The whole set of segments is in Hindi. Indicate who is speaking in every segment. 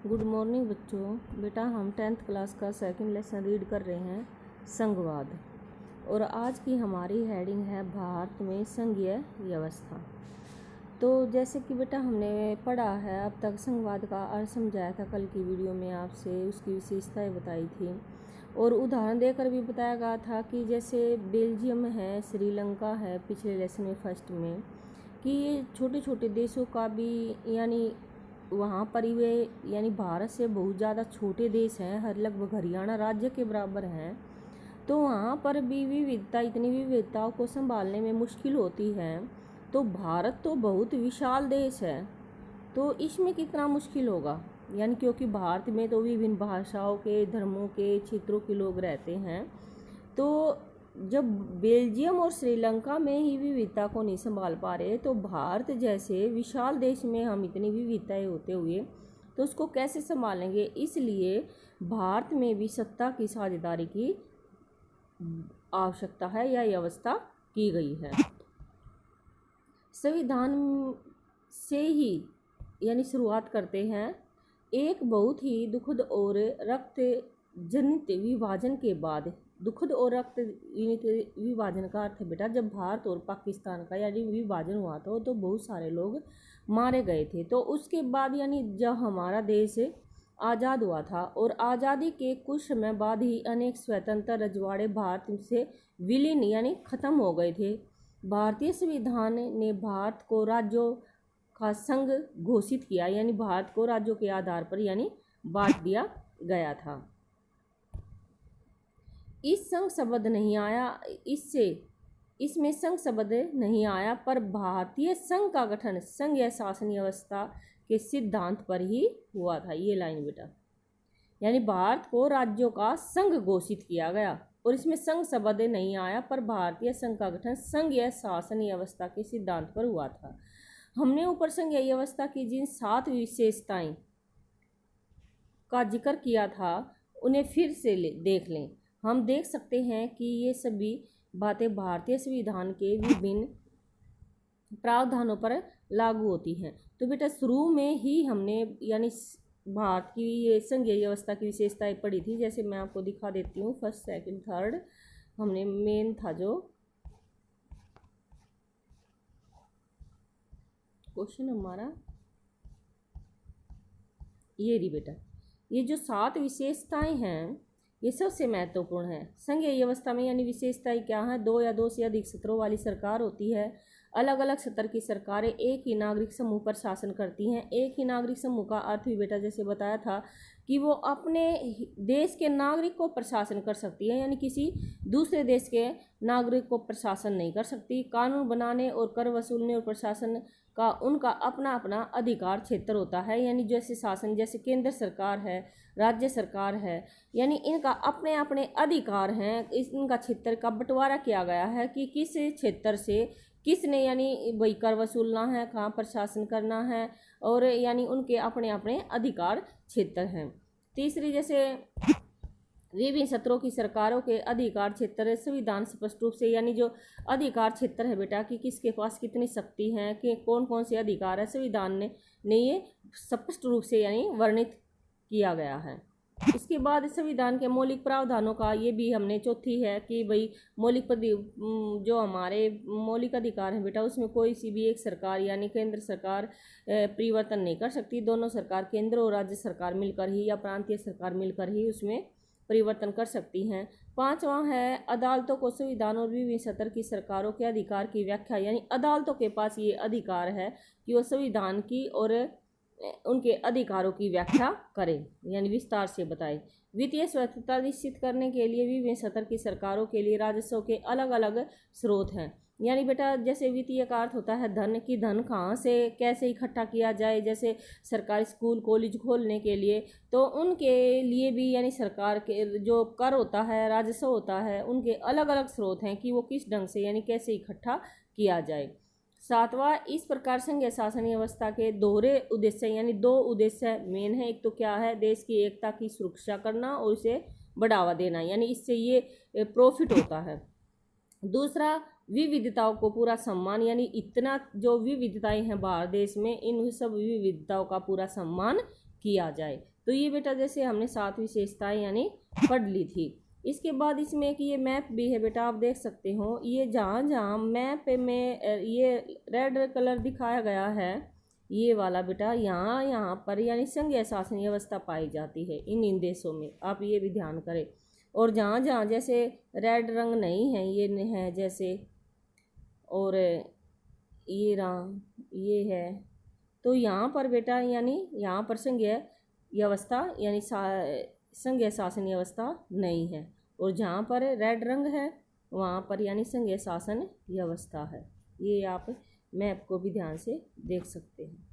Speaker 1: गुड मॉर्निंग बच्चों। बेटा हम 10th क्लास का सेकंड लेसन रीड कर रहे हैं संघवाद, और आज की हमारी हेडिंग है भारत में संघीय व्यवस्था। तो जैसे कि बेटा हमने पढ़ा है अब तक, संघवाद का अर्थ समझाया था कल की वीडियो में, आपसे उसकी विशेषताएं बताई थी और उदाहरण देकर भी बताया गया था कि जैसे बेल्जियम है, श्रीलंका है, पिछले लेसन में फर्स्ट में, कि ये छोटे छोटे देशों का भी यानी वहाँ पर वे यानी भारत से बहुत ज़्यादा छोटे देश हैं, हर लगभग हरियाणा राज्य के बराबर हैं। तो वहाँ पर भी विविधता, इतनी विविधताओं को संभालने में मुश्किल होती है। तो भारत तो बहुत विशाल देश है, तो इसमें कितना मुश्किल होगा, यानी क्योंकि भारत में तो विभिन्न भाषाओं के, धर्मों के, क्षेत्रों के लोग रहते हैं। तो जब बेल्जियम और श्रीलंका में ही विविधता को नहीं संभाल पा रहे, तो भारत जैसे विशाल देश में हम इतनी विविधताएं होते हुए तो उसको कैसे संभालेंगे। इसलिए भारत में भी सत्ता की साझेदारी की आवश्यकता है या व्यवस्था की गई है। संविधान से ही यानी शुरुआत करते हैं। एक बहुत ही दुखद और रक्त जनित विभाजन के बाद, दुखद और रक्त विभाजन का अर्थ है बेटा, जब भारत और पाकिस्तान का यानी विभाजन हुआ था तो बहुत सारे लोग मारे गए थे। तो उसके बाद यानी जब हमारा देश आज़ाद हुआ था और आज़ादी के कुछ समय बाद ही अनेक स्वतंत्र रजवाड़े भारत से विलीन यानी ख़त्म हो गए थे। भारतीय संविधान ने भारत को राज्यों का संघ घोषित किया, यानी भारत को राज्यों के आधार पर यानी बांट दिया गया था। इस संघ शब्द नहीं आया, इसमें संघ शब्द नहीं आया, पर भारतीय संघ का गठन संघीय शासन व्यवस्था के सिद्धांत पर ही हुआ था। ये लाइन बेटा, यानी भारत को राज्यों का संघ घोषित किया गया और इसमें संघ शब्द नहीं आया, पर भारतीय संघ का गठन संघीय शासन व्यवस्था के सिद्धांत पर हुआ था। हमने ऊपर संघीय व्यवस्था की जिन 7 विशेषताएं का जिक्र किया था उन्हें फिर से देख लें। हम देख सकते हैं कि ये सभी बातें भारतीय संविधान के विभिन्न प्रावधानों पर लागू होती हैं। तो बेटा शुरू में ही हमने यानी भारत की ये संघीय व्यवस्था की विशेषताएं पढ़ी थी। जैसे मैं आपको दिखा देती हूँ, फर्स्ट, सेकंड, थर्ड हमने मेन था जो क्वेश्चन हमारा ये रही बेटा। ये जो 7 विशेषताएं हैं ये सबसे महत्वपूर्ण है। संघीय व्यवस्था में यानी विशेषताएं क्या है? 2 या 2 से अधिक सत्रों वाली सरकार होती है। अलग अलग सत्र की सरकारें एक ही नागरिक समूह पर शासन करती हैं। एक ही नागरिक समूह का अर्थ भी बेटा जैसे बताया था कि वो अपने देश के नागरिक को प्रशासन कर सकती है, यानी किसी दूसरे देश के नागरिक को प्रशासन नहीं कर सकती। कानून बनाने और कर वसूलने और प्रशासन का उनका अपना अपना अधिकार क्षेत्र होता है, यानी जैसे शासन, जैसे केंद्र सरकार है, राज्य सरकार है, यानी इनका अपने अपने अधिकार हैं। इनका क्षेत्र का बंटवारा किया गया है कि किस क्षेत्र से किसने यानी वही कर वसूलना है, कहाँ प्रशासन करना है, और यानी उनके अपने अपने अधिकार क्षेत्र हैं। तीसरी, जैसे विभिन्न सत्रों की सरकारों के अधिकार क्षेत्र संविधान स्पष्ट रूप से यानी जो अधिकार क्षेत्र है बेटा कि किसके पास कितनी शक्ति है, कि कौन कौन से अधिकार है, संविधान ने ये स्पष्ट रूप से यानी वर्णित किया गया है। इसके बाद संविधान के मौलिक प्रावधानों का ये भी हमने चौथी है कि भाई मौलिक जो हमारे मौलिक अधिकार हैं बेटा उसमें कोई सी भी एक सरकार यानी केंद्र सरकार परिवर्तन नहीं कर सकती। दोनों सरकार, केंद्र और राज्य सरकार मिलकर ही या प्रांतीय सरकार मिलकर ही उसमें परिवर्तन कर सकती हैं। 5वां है अदालतों को संविधान और विभिन्न सत्र की सरकारों के अधिकार की व्याख्या, यानी अदालतों के पास ये अधिकार है कि वो संविधान की और उनके अधिकारों की व्याख्या करें, यानी विस्तार से बताएं। वित्तीय स्वतंत्रता निश्चित करने के लिए विभिन्न सत्र की सरकारों के लिए राजस्व के अलग अलग स्रोत हैं। यानी बेटा जैसे वित्तीय का अर्थ होता है धन, की धन कहाँ से कैसे इकट्ठा किया जाए। जैसे सरकारी स्कूल कॉलेज खोलने के लिए, तो उनके लिए भी यानी सरकार के जो कर होता है, राजस्व होता है, उनके अलग अलग स्रोत हैं कि वो किस ढंग से यानी कैसे इकट्ठा किया जाए। 7वां, इस प्रकार संघीय शासन व्यवस्था के दोहरे उद्देश्य यानी 2 उद्देश्य मेन है। एक तो क्या है? देश की एकता की सुरक्षा करना और उसे बढ़ावा देना, यानी इससे ये प्रॉफिट होता है। दूसरा, विविधताओं को पूरा सम्मान, यानी इतना जो विविधताएं हैं भारत देश में, इन सब विविधताओं का पूरा सम्मान किया जाए। तो ये बेटा जैसे हमने 7 विशेषताएं यानी पढ़ ली थी। इसके बाद इसमें एक ये मैप भी है बेटा, आप देख सकते हो। ये जहाँ जहाँ मैप में ये रेड कलर दिखाया गया है, ये वाला बेटा, यहाँ यहाँ पर यानी संघीय शासन व्यवस्था पाई जाती है इन देशों में, आप ये भी ध्यान करें। और जहाँ जहाँ जैसे रेड रंग नहीं है, ये है जैसे, और ये रहा, ये है, तो यहाँ पर बेटा यानी यहाँ पर संघीय व्यवस्था यानी संघीय शासन व्यवस्था नहीं है। और जहाँ पर रेड रंग है वहाँ पर यानी संघीय शासन व्यवस्था है। ये आप मैप को भी ध्यान से देख सकते हैं।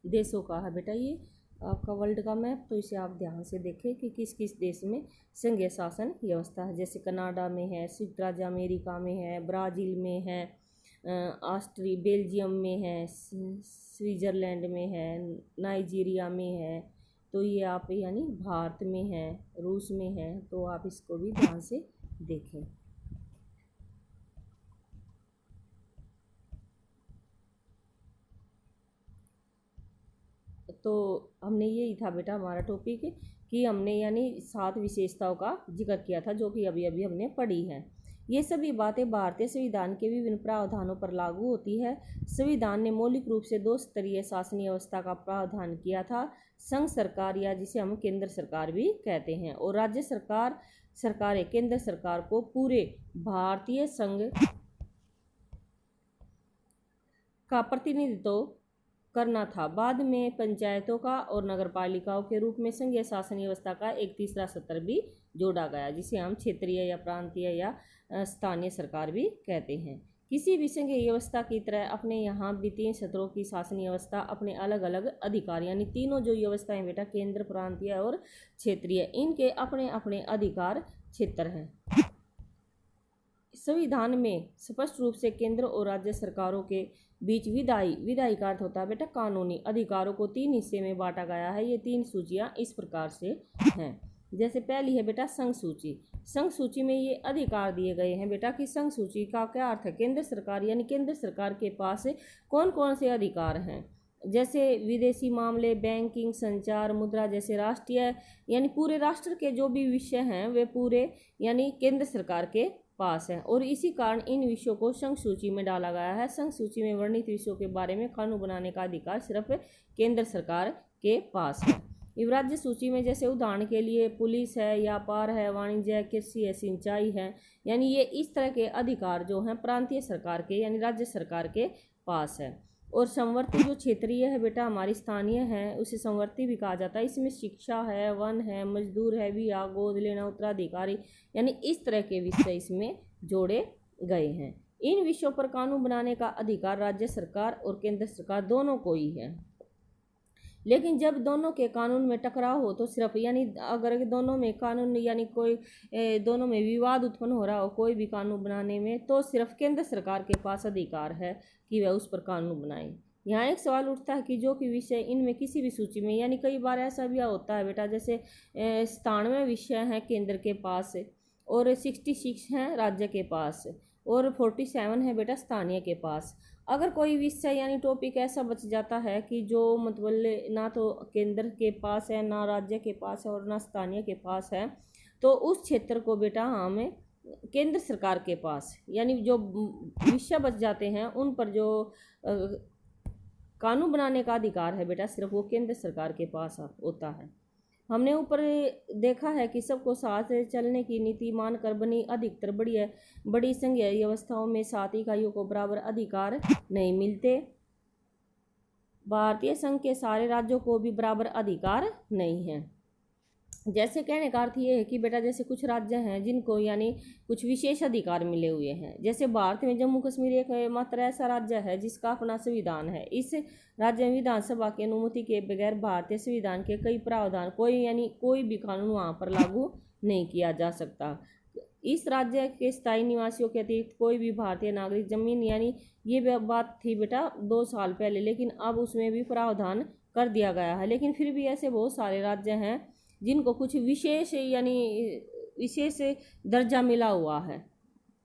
Speaker 1: देशों का है बेटा ये आपका वर्ल्ड का मैप, तो इसे आप ध्यान से देखें कि किस किस देश में संघीय शासन व्यवस्था है। जैसे कनाडा में है, संयुक्त राज्य अमेरिका में है, ब्राज़ील में है, बेल्जियम में है, स्विट्ज़रलैंड में है, नाइजीरिया में है, तो ये आप यानी भारत में है, रूस में है, तो आप इसको भी ध्यान से देखें। तो हमने यही था बेटा हमारा टॉपिक कि हमने यानी 7 विशेषताओं का जिक्र किया था जो कि अभी अभी हमने पढ़ी है। ये सभी बातें भारतीय संविधान के विभिन्न प्रावधानों पर लागू होती है। संविधान ने मौलिक रूप से 2 स्तरीय शासनीय व्यवस्था का प्रावधान किया था, संघ सरकार या जिसे हम केंद्र सरकार भी कहते हैं, और राज्य सरकारें केंद्र सरकार को पूरे भारतीय संघ का प्रतिनिधित्व करना था। बाद में पंचायतों का और नगरपालिकाओं के रूप में संघीय शासन व्यवस्था का एक तीसरा स्तर भी जोड़ा गया, जिसे हम क्षेत्रीय या प्रांतीय या स्थानीय सरकार भी कहते हैं। किसी भी संघीय व्यवस्था की तरह अपने यहाँ भी 3 स्तरों की शासनीय व्यवस्था अपने अलग अलग अधिकार, यानी तीनों जो व्यवस्थाएं बेटा केंद्र, प्रांतीय और क्षेत्रीय, इनके अपने अपने अधिकार क्षेत्र हैं। संविधान में स्पष्ट रूप से केंद्र और राज्य सरकारों के बीच विधायी का अर्थ होता है बेटा कानूनी अधिकारों को 3 हिस्से में बांटा गया है। ये 3 सूचियां इस प्रकार से हैं। जैसे पहली है बेटा संघ सूची। संघ सूची में ये अधिकार दिए गए हैं बेटा कि संघ सूची का क्या अर्थ है, केंद्र सरकार यानी केंद्र सरकार के पास कौन कौन से अधिकार हैं। जैसे विदेशी मामले, बैंकिंग, संचार, मुद्रा जैसे राष्ट्रीय यानी पूरे राष्ट्र के जो भी विषय हैं वे पूरे यानी केंद्र सरकार के पास है, और इसी कारण इन विषयों को संघ सूची में डाला गया है। संघ सूची में वर्णित विषयों के बारे में कानून बनाने का अधिकार सिर्फ केंद्र सरकार के पास है। राज्य सूची में जैसे उदाहरण के लिए पुलिस है, व्यापार है, वाणिज्य है, कृषि है, सिंचाई है, यानी ये इस तरह के अधिकार जो हैं प्रांतीय सरकार के यानी राज्य सरकार के पास है। और संवर्ती जो क्षेत्रीय है बेटा हमारी स्थानीय है, उसे संवर्ती भी कहा जाता है। इसमें शिक्षा है, वन है, मजदूर है, विवाह, गोद लेना, उत्तराधिकारी, यानी इस तरह के विषय इसमें जोड़े गए हैं। इन विषयों पर कानून बनाने का अधिकार राज्य सरकार और केंद्र सरकार दोनों को ही है। लेकिन जब दोनों के कानून में टकराव हो तो सिर्फ यानी अगर दोनों में कानून यानी कोई दोनों में विवाद उत्पन्न हो रहा हो कोई भी कानून बनाने में, तो सिर्फ केंद्र सरकार के पास अधिकार है कि वह उस पर कानून बनाए। यहाँ एक सवाल उठता है कि जो कि विषय इनमें किसी भी सूची में, यानी कई बार ऐसा भी होता है बेटा जैसे 97 विषय हैं केंद्र के पास और 66 हैं राज्य के पास और 47 है बेटा स्थानीय के पास। अगर कोई विषय यानी टॉपिक ऐसा बच जाता है कि जो मतलब ना तो केंद्र के पास है, ना राज्य के पास है और ना स्थानीय के पास है, तो उस क्षेत्र को बेटा हमें केंद्र सरकार के पास यानी जो विषय बच जाते हैं उन पर जो कानून बनाने का अधिकार है बेटा सिर्फ वो केंद्र सरकार के पास होता है। हमने ऊपर देखा है कि सबको साथ चलने की नीति मानकर बनी अधिकतर बड़ी संघीय व्यवस्थाओं में 7 इकाइयों को बराबर अधिकार नहीं मिलते। भारतीय संघ के सारे राज्यों को भी बराबर अधिकार नहीं है। जैसे कहने का अर्थ ये है कि बेटा जैसे कुछ राज्य हैं जिनको यानी कुछ विशेष अधिकार मिले हुए हैं। जैसे भारत में जम्मू कश्मीर एक मात्र ऐसा राज्य है जिसका अपना संविधान है। इस राज्य में विधानसभा की अनुमति के बगैर भारतीय संविधान के कई प्रावधान कोई भी कानून वहाँ पर लागू नहीं किया जा सकता। इस राज्य के स्थायी निवासियों के अतिरिक्त कोई भी भारतीय नागरिक जमीन यानी ये बात थी बेटा 2 साल पहले, लेकिन अब उसमें भी प्रावधान कर दिया गया है। लेकिन फिर भी ऐसे बहुत सारे राज्य हैं जिनको कुछ विशेष दर्जा मिला हुआ है।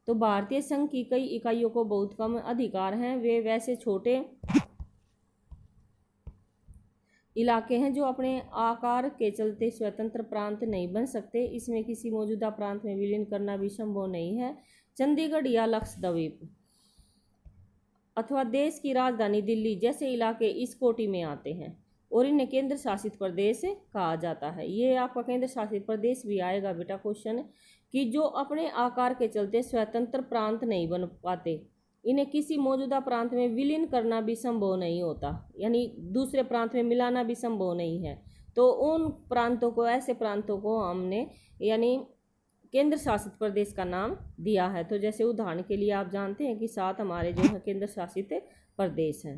Speaker 1: तो भारतीय संघ की कई इकाइयों को बहुत कम अधिकार हैं। वे वैसे छोटे इलाके हैं जो अपने आकार के चलते स्वतंत्र प्रांत नहीं बन सकते। इसमें किसी मौजूदा प्रांत में विलीन करना भी संभव नहीं है। चंडीगढ़ या लक्षद्वीप अथवा देश की राजधानी दिल्ली जैसे इलाके इस कोटि में आते हैं और इन्हें केंद्र शासित प्रदेश कहा जाता है। ये आपका केंद्र शासित प्रदेश भी आएगा बेटा क्वेश्चन, कि जो अपने आकार के चलते स्वतंत्र प्रांत नहीं बन पाते, इन्हें किसी मौजूदा प्रांत में विलीन करना भी संभव नहीं होता, यानी दूसरे प्रांत में मिलाना भी संभव नहीं है। तो उन प्रांतों को, ऐसे प्रांतों को हमने यानी केंद्र शासित प्रदेश का नाम दिया है। तो जैसे उदाहरण के लिए आप जानते हैं कि 7 हमारे जो है केंद्र शासित प्रदेश हैं।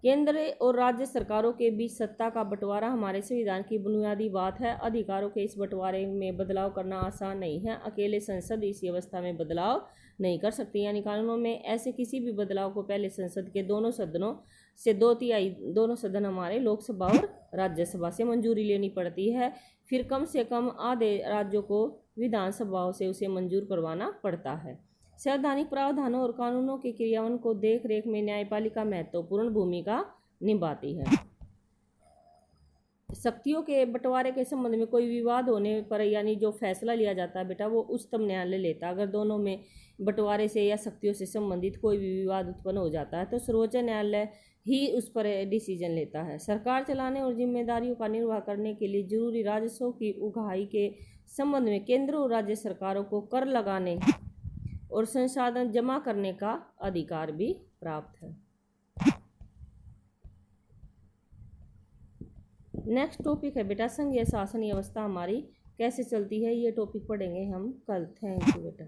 Speaker 1: केंद्र और राज्य सरकारों के बीच सत्ता का बंटवारा हमारे संविधान की बुनियादी बात है। अधिकारों के इस बंटवारे में बदलाव करना आसान नहीं है। अकेले संसद इस व्यवस्था में बदलाव नहीं कर सकती, यानी कानूनों में ऐसे किसी भी बदलाव को पहले संसद के दोनों सदनों से 2/3 दोनों सदन हमारे लोकसभा और राज्यसभा से मंजूरी लेनी पड़ती है। फिर कम से कम आधे राज्यों को विधानसभाओं से उसे मंजूर करवाना पड़ता है। संवैधानिक प्रावधानों और कानूनों के क्रियान्वयन को देख रेख में न्यायपालिका महत्वपूर्ण भूमिका निभाती है। शक्तियों के बंटवारे के संबंध में कोई विवाद होने पर यानी जो फैसला लिया जाता है बेटा वो उच्चतम न्यायालय लेता है। अगर दोनों में बंटवारे से या शक्तियों से संबंधित कोई भी विवाद उत्पन्न हो जाता है तो सर्वोच्च न्यायालय ही उस पर डिसीजन लेता है। सरकार चलाने और जिम्मेदारियों का निर्वाह करने के लिए जरूरी राजस्व की उगाही के संबंध में केंद्र और राज्य सरकारों को कर लगाने और संसाधन जमा करने का अधिकार भी प्राप्त है। नेक्स्ट टॉपिक है बेटा संघीय शासन व्यवस्था हमारी कैसे चलती है। ये टॉपिक पढ़ेंगे हम कल। थैंक यू बेटा।